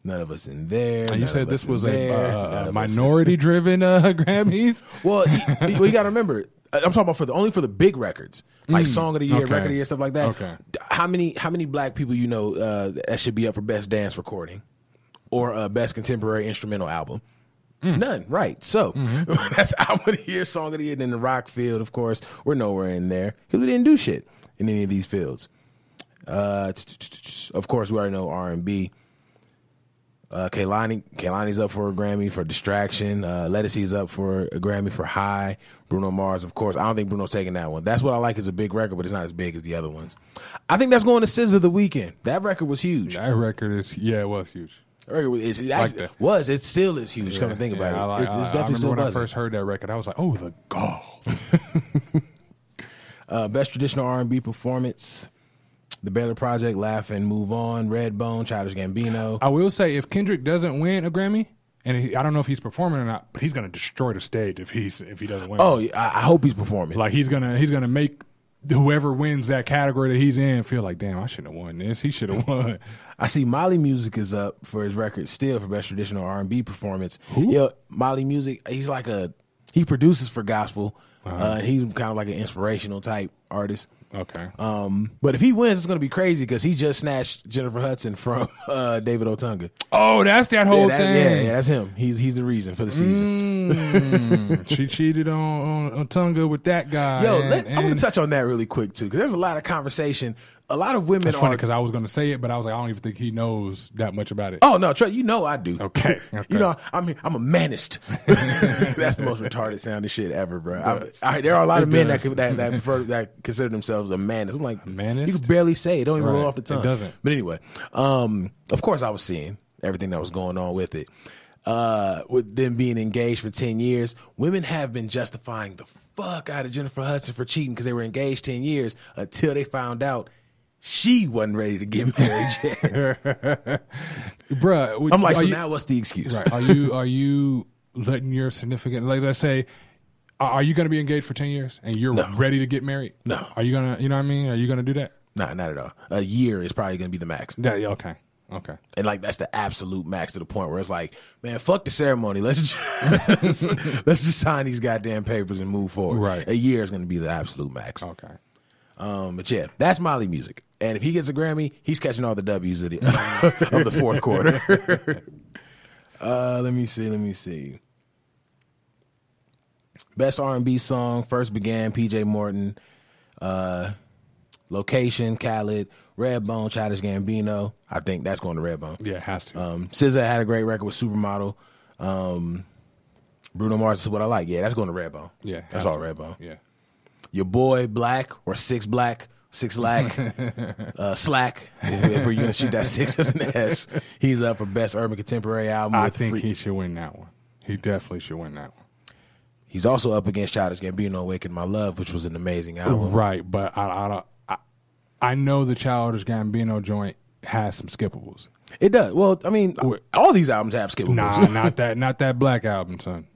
Speaker 2: None of us in there.
Speaker 3: And you said this was a minority-driven Grammys?
Speaker 2: Well, you got to remember, I'm talking about only for the big records, like Song of the Year, Record of the Year, stuff like that.
Speaker 3: Okay.
Speaker 2: How many black people you know that should be up for Best Dance Recording or Best Contemporary Instrumental Album? None, right? So that's Album of the Year, Song of the Year. Then the rock field, of course, we're nowhere in there because we didn't do shit in any of these fields. Of course, we already know R&B. Kehlani's up for a Grammy for Distraction. Ledisi's up for a Grammy for High. Bruno Mars, of course. I don't think Bruno's taking that one. That's what I like is a big record, but it's not as big as the other ones. I think that's going to SZA The Weeknd. That record was huge.
Speaker 3: That record is, it was huge.
Speaker 2: That record it still is huge. Come to think about it. It's definitely
Speaker 3: I remember
Speaker 2: still
Speaker 3: when
Speaker 2: buzzing.
Speaker 3: I first heard that record, I was like, oh, the gall.
Speaker 2: Best Traditional R&B Performance. The Baylor Project, Laugh and Move On, Redbone, Childish Gambino.
Speaker 3: I will say, if Kendrick doesn't win a Grammy, and I don't know if he's performing or not, but he's going to destroy the stage if he doesn't win.
Speaker 2: Oh, I hope he's performing.
Speaker 3: Like he's gonna make whoever wins that category that he's in feel like, damn, I shouldn't have won this. He should have won.
Speaker 2: I see Molly Music is up for his record still for Best Traditional R&B Performance.
Speaker 3: Who?
Speaker 2: Yeah, Molly Music. He's like he produces for gospel. And he's kind of like an inspirational type artist.
Speaker 3: Okay.
Speaker 2: But if he wins, it's going to be crazy because he just snatched Jennifer Hudson from David Otunga.
Speaker 3: Oh, that's that whole thing.
Speaker 2: Yeah, that's him. He's the reason for the season.
Speaker 3: She cheated on Otunga with that guy.
Speaker 2: Yo, I'm going to touch on that really quick too because there's a lot of conversation. A lot of women.
Speaker 3: It's funny because I was going to say it, but I was like, I don't even think he knows that much about it.
Speaker 2: Oh no, Trey, you know I do.
Speaker 3: Okay.
Speaker 2: You know I'm a manist. That's the most retarded sounding shit ever, bro. There are a lot of men that consider themselves a manist. I'm like,
Speaker 3: manist?
Speaker 2: You can barely say it. Don't even roll off the tongue.
Speaker 3: It doesn't.
Speaker 2: But anyway, of course I was seeing everything that was going on with it. With them being engaged for 10 years, women have been justifying the fuck out of Jennifer Hudson for cheating because they were engaged 10 years until they found out she wasn't ready to get married yet.
Speaker 3: Bruh,
Speaker 2: I'm like, so now what's the excuse?
Speaker 3: Right. Are you letting your significant, like, let's say, are you going to be engaged for 10 years and you're ready to get married?
Speaker 2: No.
Speaker 3: Are you going to, you know what I mean? Are you going to do that?
Speaker 2: No, not at all. A year is probably going to be the max.
Speaker 3: Yeah, okay.
Speaker 2: And like that's the absolute max to the point where it's like, man, fuck the ceremony. Let's just sign these goddamn papers and move forward.
Speaker 3: Right.
Speaker 2: A year is going to be the absolute max.
Speaker 3: Okay.
Speaker 2: But yeah, that's Molly Music. And if he gets a Grammy, he's catching all the W's of the fourth quarter. Let me see. Best R&B song, First Began, PJ Morton. Location, Khaled. Redbone, Childish Gambino. I think that's going to Redbone.
Speaker 3: Yeah, it has to.
Speaker 2: SZA had a great record with Supermodel. Bruno Mars is what I like. Yeah, that's going to Redbone.
Speaker 3: Yeah.
Speaker 2: That's all Redbone.
Speaker 3: Yeah.
Speaker 2: Your boy Black or Six Lack, Slack, if we're going to shoot that 6 as an S. He's up for Best Urban Contemporary Album.
Speaker 3: I think he should win that one. He definitely should win that one.
Speaker 2: He's also up against Childish Gambino, Awaken My Love, which was an amazing album.
Speaker 3: Right, but I know the Childish Gambino joint has some skippables.
Speaker 2: It does. Well, I mean, all these albums have skippables.
Speaker 3: Nah, not that Black album, son.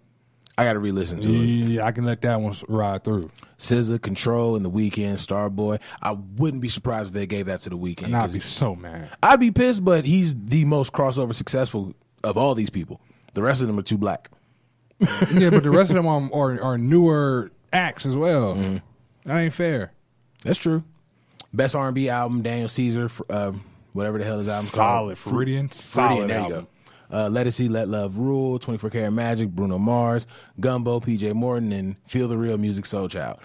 Speaker 2: I got to re-listen to it.
Speaker 3: Yeah, I can let that one ride through.
Speaker 2: SZA, Control, and The Weeknd, Starboy. I wouldn't be surprised if they gave that to The Weeknd.
Speaker 3: And I'd be so mad.
Speaker 2: I'd be pissed, but he's the most crossover successful of all these people. The rest of them are too black.
Speaker 3: Yeah, but the rest of them are newer acts as well. That ain't fair.
Speaker 2: That's true. Best R&B album, Daniel Caesar, whatever the hell his album's called.
Speaker 3: Floridian.
Speaker 2: Solid there album. You go. Let It See, Let Love Rule, 24 Karat Magic, Bruno Mars, Gumbo, PJ Morton, and Feel the Real Music, Soul Child.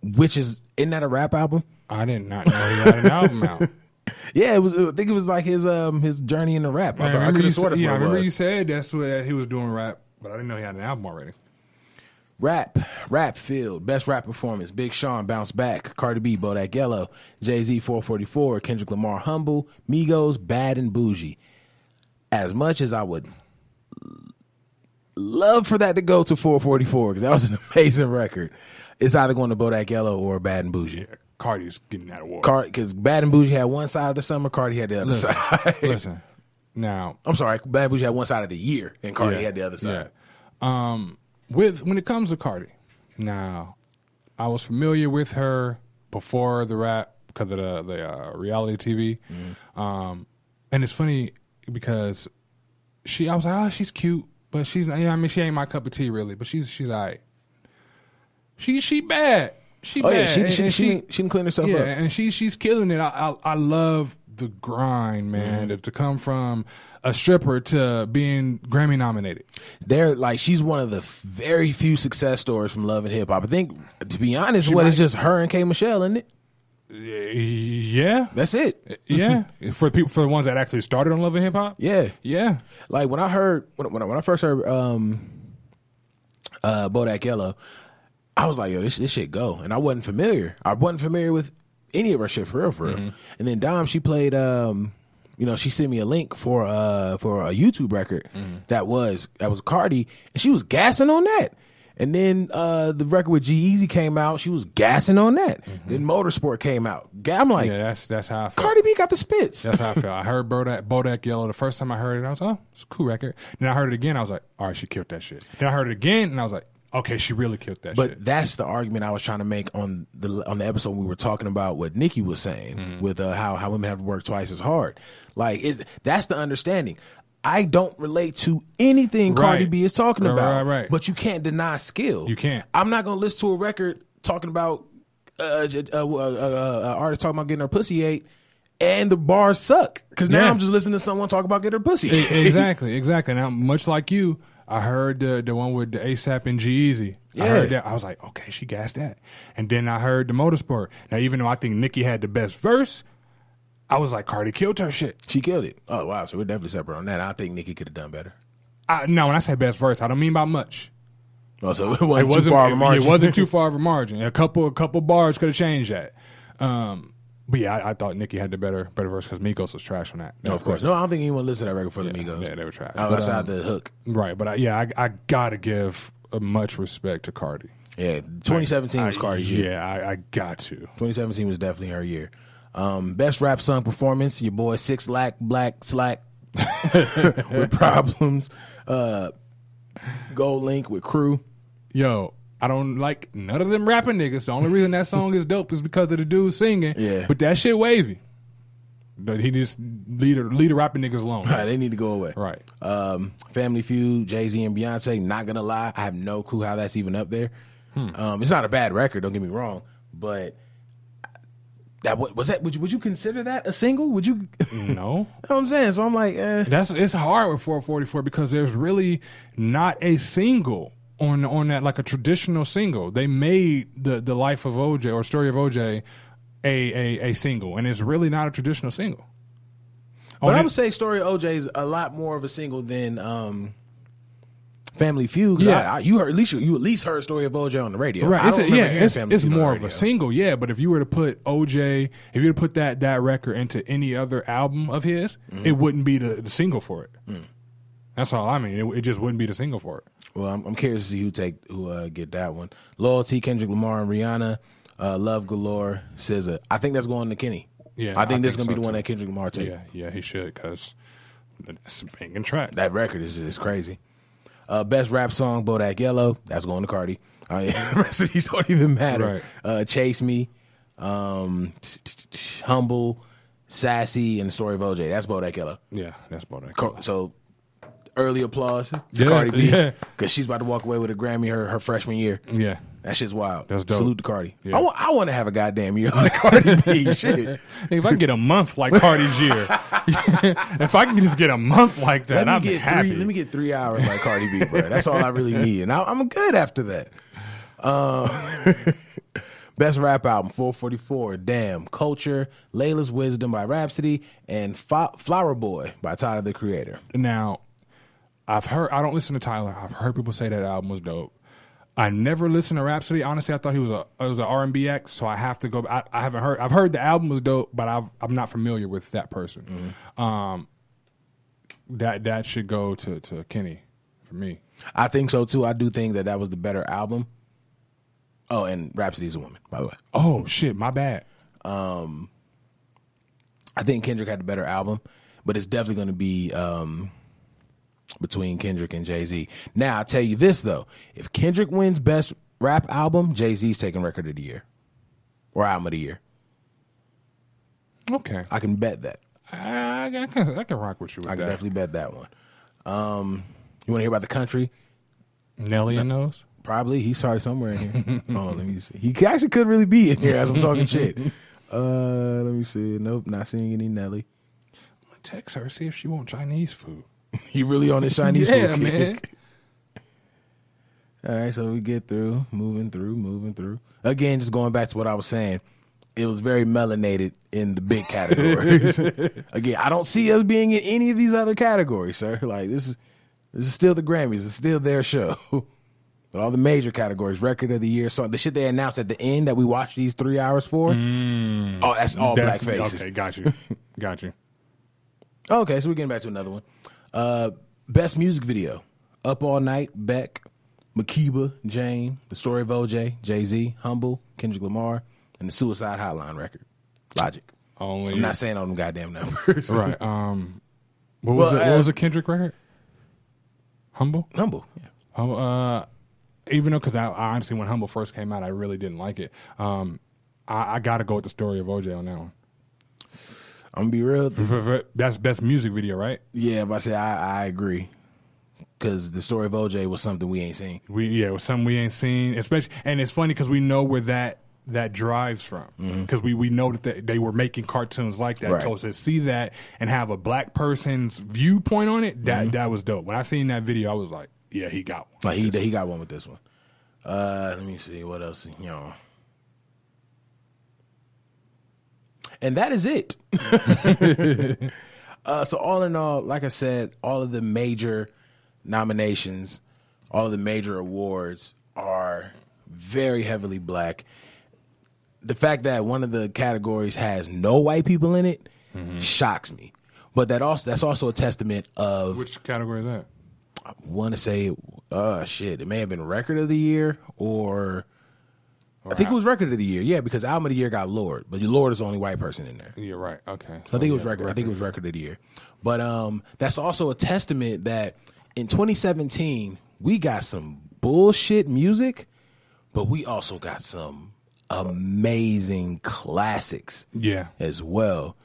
Speaker 2: Isn't that a rap album?
Speaker 3: I did not know he had an album out.
Speaker 2: Yeah, it was. I think it was like his journey into rap. I remember
Speaker 3: you said that's what he was doing rap, but I didn't know he had an album already.
Speaker 2: Rap Field, Best Rap Performance, Big Sean, Bounce Back, Cardi B, Bodak Yellow, Jay-Z, 444, Kendrick Lamar, Humble, Migos, Bad and Bougie. As much as I would love for that to go to 444, because that was an amazing record, it's either going to Bodak Yellow or Bad and Bougie.
Speaker 3: Yeah, Cardi's getting that award.
Speaker 2: Because Bad and Bougie had one side of the summer, Cardi had the other side.
Speaker 3: Listen, now...
Speaker 2: I'm sorry, Bad and Bougie had one side of the year, and Cardi had the other side.
Speaker 3: Yeah. When it comes to Cardi, now, I was familiar with her before the rap because of the reality TV. And it's funny because I was like, oh, she's cute, but she's not, she ain't my cup of tea really, but she's all right. She bad. She bad.
Speaker 2: Yeah, she can clean herself up.
Speaker 3: Yeah, and she's killing it. I love the grind, man, to come from a stripper to being Grammy nominated.
Speaker 2: She's one of the very few success stories from Love and Hip Hop. I think, to be honest, it's just her and K. Michelle, isn't it?
Speaker 3: Yeah,
Speaker 2: that's it.
Speaker 3: Yeah, for the ones that actually started on Love and Hip Hop.
Speaker 2: Yeah. Like when I first heard Bodak Yellow, I was like, yo, this shit go, and I wasn't familiar. With any of her shit for real. And then Dom, she played. She sent me a link for a YouTube record that was Cardi, and she was gassing on that. And then the record with G-Eazy came out, she was gassing on that. Then Motorsport came out. I'm like,
Speaker 3: yeah, that's how I felt.
Speaker 2: Cardi B got the spits.
Speaker 3: That's how I felt. I heard Bodak Yellow the first time I heard it. I was like, oh, it's a cool record. Then I heard it again. I was like, all right, she killed that shit. Then I heard it again, and I was like, okay, she really killed that shit.
Speaker 2: But that's the argument I was trying to make on the episode when we were talking about what Nikki was saying with how women have to work twice as hard. That's the understanding. I don't relate to anything Cardi B is talking about.
Speaker 3: Right.
Speaker 2: But you can't deny skill.
Speaker 3: You can't.
Speaker 2: I'm not going to listen to a record talking about artist talking about getting her pussy ate and the bars suck. Because now I'm just listening to someone talk about getting her pussy ate.
Speaker 3: Exactly. Now, much like you, I heard the one with the ASAP and G-Eazy.
Speaker 2: Yeah.
Speaker 3: I heard that. I was like, okay, she gassed that. And then I heard the Motorsport. Now, even though I think Nicki had the best verse, I was like, Cardi killed her shit.
Speaker 2: She killed it. Oh, wow. So we're definitely separate on that. I think Nicki could have done better.
Speaker 3: No, when I say best verse, I don't mean by much.
Speaker 2: Oh, so it wasn't too far of a margin.
Speaker 3: It wasn't too far of a margin. A couple bars could have changed that. But yeah, I thought Nicki had the better verse because Migos was trash on that.
Speaker 2: No, of course. No, I don't think anyone listened to that record for the Migos.
Speaker 3: Yeah, they were trash.
Speaker 2: Outside the hook.
Speaker 3: Right, but I got to give much respect to Cardi.
Speaker 2: Yeah, 2017 was Cardi's year.
Speaker 3: Yeah, I got to.
Speaker 2: 2017 was definitely her year. Best rap song performance, your boy 6 Lack Black Slack with Problems. Gold Link with Crew.
Speaker 3: Yo, I don't like none of them rapping niggas. The only reason that song is dope is because of the dude singing.
Speaker 2: Yeah.
Speaker 3: But that shit wavy. But he just leave the rapping niggas alone.
Speaker 2: Right, they need to go away.
Speaker 3: Right.
Speaker 2: Family Feud, Jay-Z and Beyonce, not gonna lie, I have no clue how that's even up there. It's not a bad record, don't get me wrong, but that was that. Would you consider that a single? Would you?
Speaker 3: No.
Speaker 2: You know what I'm saying? So I'm like,
Speaker 3: it's hard with 444 because there's really not a single on that, like a traditional single. They made the life of OJ or story of OJ a single, and it's really not a traditional single.
Speaker 2: But I would say Story of OJ is a lot more of a single than Family Feud.
Speaker 3: Yeah,
Speaker 2: you at least heard Story of OJ on the radio.
Speaker 3: Right? It's more of
Speaker 2: a
Speaker 3: single. Yeah, but if you were to put OJ, if you were to put that record into any other album of his, it wouldn't be the single for it. That's all I mean. It just wouldn't be the single for it.
Speaker 2: Well, I'm curious to see who get that one. Loyalty, Kendrick Lamar and Rihanna. Love Galore, SZA. I think that's going to Kenny.
Speaker 3: Yeah,
Speaker 2: I think this is going to
Speaker 3: so
Speaker 2: be the one
Speaker 3: too.
Speaker 2: that Kendrick Lamar takes.
Speaker 3: Yeah, he should, because it's a banging track.
Speaker 2: That record is just crazy. Best rap song, Bodak Yellow. That's going to Cardi. The rest of these don't even matter.
Speaker 3: Right.
Speaker 2: Chase Me, Humble, Sassy, and The Story of OJ. That's Bodak Yellow.
Speaker 3: Yeah, that's Bodak.
Speaker 2: So early applause to Cardi B because she's about to walk away with a Grammy her freshman year.
Speaker 3: Yeah.
Speaker 2: That shit's wild.
Speaker 3: That's dope.
Speaker 2: Salute to Cardi.
Speaker 3: Yeah.
Speaker 2: I want to have a goddamn year like Cardi B. Shit.
Speaker 3: If I can get a month like Cardi's year, if I can just get a month like that, I'm happy.
Speaker 2: Let me get 3 hours like Cardi B, bro. That's all I really need, and I'm good after that. Best rap album, 444, Damn, Culture, Layla's Wisdom by Rhapsody, and Flower Boy by Tyler, the Creator.
Speaker 3: Now, I don't listen to Tyler. I've heard people say that album was dope. I never listened to Rhapsody. Honestly, I thought he was an R&B act, so I have to go. I haven't heard. I've heard the album was dope, but I'm not familiar with that person. That should go to Kenny for me.
Speaker 2: I think so too. I do think that was the better album. Oh, and Rhapsody's a woman, by the way.
Speaker 3: Oh shit, my bad.
Speaker 2: I think Kendrick had the better album, but it's definitely going to be between Kendrick and Jay-Z. Now, I'll tell you this, though. If Kendrick wins Best Rap Album, Jay-Z's taking Record of the Year. Or Album of the Year.
Speaker 3: Okay.
Speaker 2: I can bet that.
Speaker 3: I can rock with you with that.
Speaker 2: I can definitely bet that one. You want to hear about the country?
Speaker 3: Nelly and those?
Speaker 2: Probably. He's sorry somewhere in here. Oh, let me see. He actually could really be in here as I'm talking shit. Let me see. Nope, not seeing any Nelly.
Speaker 3: I'm going to text her, see if she wants Chinese food.
Speaker 2: You really on this Chinese food
Speaker 3: Yeah,
Speaker 2: kick?
Speaker 3: man.
Speaker 2: All right, so we get through, moving through. Again, just going back to what I was saying, it was very melanated in the big categories. Again, I don't see us being in any of these other categories, sir. Like this is still the Grammys. It's still their show. But all the major categories, Record of the Year, song, the shit they announced at the end that we watched these 3 hours for. Oh, that's all black faces.
Speaker 3: Okay, got you.
Speaker 2: Okay, so we're getting back to another one. Best music video: Up All Night, Beck, Makeba, Jane, The Story of OJ, Jay-Z, Humble, Kendrick Lamar, and the Suicide Hotline record, Logic. I'm not saying all them goddamn numbers.
Speaker 3: Right. What was the Kendrick record? Humble.
Speaker 2: Yeah.
Speaker 3: Humble. Even though, because I honestly, when Humble first came out, I really didn't like it. I got to go with The Story of OJ on that one.
Speaker 2: I'm gonna be real.
Speaker 3: That's best music video, right?
Speaker 2: Yeah, but I say I agree, because The Story of OJ was something we ain't seen.
Speaker 3: It was something we ain't seen, especially, and it's funny because we know where that drives from, because we know that they were making cartoons like that.
Speaker 2: Right.
Speaker 3: So to see that and have a black person's viewpoint on it, that was dope. When I seen that video, I was like, yeah, he got one.
Speaker 2: Like he got one with this one. Let me see what else. And that is it. So all in all, like I said, all of the major nominations, all of the major awards are very heavily black. The fact that one of the categories has no white people in it shocks me. But that's also a testament of...
Speaker 3: Which category is that?
Speaker 2: I want to say, it may have been Record of the Year or I think it was Record of the Year. Yeah, because Album of the Year got Lord, but Lord is the only white person in there.
Speaker 3: You're right. Okay.
Speaker 2: So I think it was Record. I think it was Record of the Year. But that's also a testament that in 2017 we got some bullshit music, but we also got some amazing classics.
Speaker 3: Yeah.
Speaker 2: As well.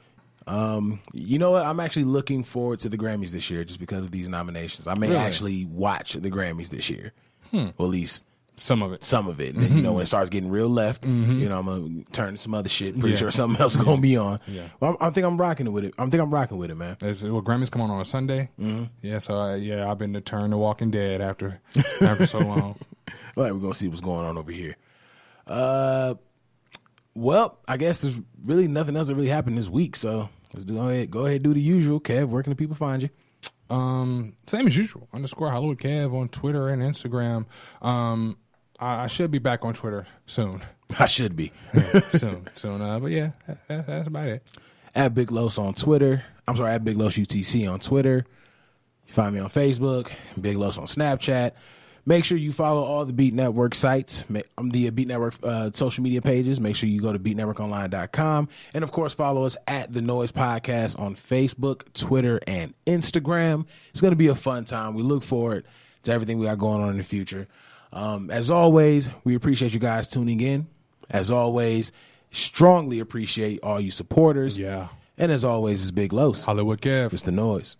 Speaker 2: You know what? I'm actually looking forward to the Grammys this year just because of these nominations. I may actually watch the Grammys this year, or at least
Speaker 3: some of it.
Speaker 2: And then, when it starts getting real left, I'm gonna turn to some other shit. Pretty sure something else is gonna be on. Yeah, well, I think I'm rocking it with it. Man.
Speaker 3: Grammys come on a Sunday. Yeah, so I've been to turn to Walking Dead after so long.
Speaker 2: All right, we're gonna see what's going on over here. Well, I guess there's really nothing else that really happened this week, so let's go ahead and do the usual. Kev, where can the people find you?
Speaker 3: Same as usual, _Hollywood Kev on Twitter and Instagram. I should be back on Twitter soon.
Speaker 2: I should be.
Speaker 3: soon. But yeah, that's about it.
Speaker 2: At Big Los on Twitter. I'm sorry, at Big Los UTC on Twitter. You find me on Facebook, Big Los on Snapchat. Make sure you follow all the Beat Network sites, the Beat Network social media pages. Make sure you go to beatnetworkonline.com. And, of course, follow us at The Noize Podcast on Facebook, Twitter, and Instagram. It's going to be a fun time. We look forward to everything we got going on in the future. As always, we appreciate you guys tuning in. As always, strongly appreciate all you supporters.
Speaker 3: Yeah.
Speaker 2: And as always, it's Big Los.
Speaker 3: Hollywood Kev.
Speaker 2: It's The Noize.